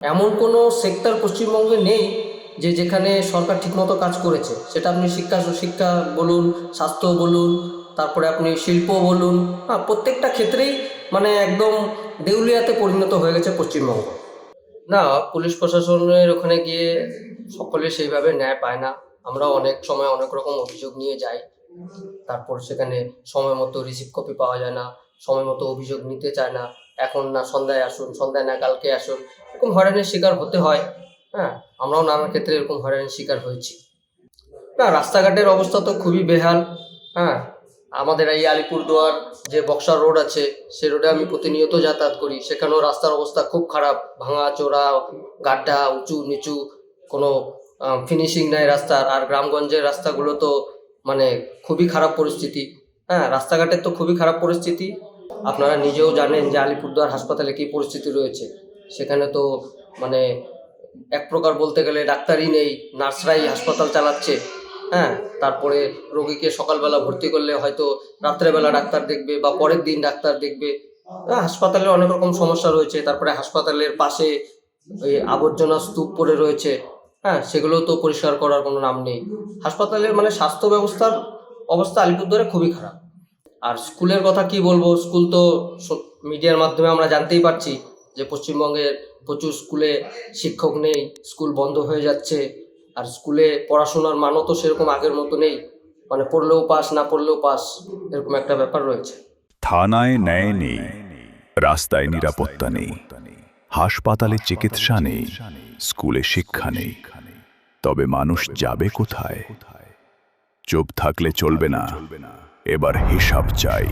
এমন কোনো সেক্টর পশ্চিমবঙ্গে নেই যেখানে সরকার ঠিকমতো কাজ করেছে। সেটা আপনি শিক্ষা বলুন, স্বাস্থ্য বলুন, তারপরে আপনি শিল্প বলুন, প্রত্যেকটা ক্ষেত্রেই মানে একদম দেউলিয়াতে পরিণত হয়ে গেছে পশ্চিমবঙ্গ। না, পুলিশ প্রশাসনের ওখানে গিয়ে সকলে সেইভাবে ন্যায় পায় না। আমরাও অনেক সময় অনেক রকম অভিযোগ নিয়ে যাই। তারপর সেখানে সময় মতো রিসিভ কপি পাওয়া যায় না, সময় মতো অভিযোগ নিতে চায় না। এখন না সন্ধ্যায় আসুন, সন্ধ্যায় না কালকে আসুন, এরকম হয়রানির শিকার হতে হয়। হ্যাঁ, আমরাও নানা ক্ষেত্রে এরকম হয়রানির শিকার হয়েছি। না, রাস্তাঘাটের অবস্থা তো খুবই বেহাল। হ্যাঁ, আমাদের এই আলিপুরদুয়ার যে বক্সার রোড আছে, সে রোডে আমি প্রতিনিয়ত যাতায়াত করি। সেখানেও রাস্তার অবস্থা খুব খারাপ, ভাঙাচোরা, গাড্ডা, উঁচু নিচু, কোনো ফিনিশিং নাই রাস্তার। আর গ্রামগঞ্জের রাস্তাগুলো তো মানে খুবই খারাপ পরিস্থিতি। হ্যাঁ, রাস্তাঘাটের তো খুবই খারাপ পরিস্থিতি। আপনারা নিজেও জানেন যে আলিপুরদুয়ার হাসপাতালে কী পরিস্থিতি রয়েছে। সেখানে তো মানে এক প্রকার বলতে গেলে ডাক্তারই নেই, নার্সরাই হাসপাতাল চালাচ্ছে। হ্যাঁ, তারপরে রোগীকে সকালবেলা ভর্তি করলে হয়তো রাত্রেবেলা ডাক্তার দেখবে বা পরের দিন ডাক্তার দেখবে। হাসপাতালে অনেক রকম সমস্যা রয়েছে। তারপরে হাসপাতালের পাশে ওই আবর্জনা স্তূপ পড়ে রয়েছে। হ্যাঁ, সেগুলোও তো পরিষ্কার করার কোনো নাম নেই। হাসপাতালের মানে স্বাস্থ্য ব্যবস্থার অবস্থা আলিপুরদুয়ারে খুবই খারাপ। আর স্কুলের কথা কি বলবো, স্কুল তো মিডিয়ার মাধ্যমে আমরা জানতেই পারছি যে পশ্চিমবঙ্গের প্রচুর স্কুলে শিক্ষক নেই, স্কুল বন্ধ হয়ে যাচ্ছে। আর স্কুলে পড়াশোনার মানও তো সেরকম আগের মতো নেই, মানে পড়লেও পাস, না পড়লেও পাস, এরকম একটা ব্যাপার রয়েছে। থানায় ন্যায় নেই, রাস্তায় নিরাপত্তা নেই, হাসপাতালে চিকিৎসা নেই, স্কুলে শিক্ষা নেই। তবে মানুষ যাবে কোথায়? চুপ থাকলে চলবে না, এবার হিসাব চাই।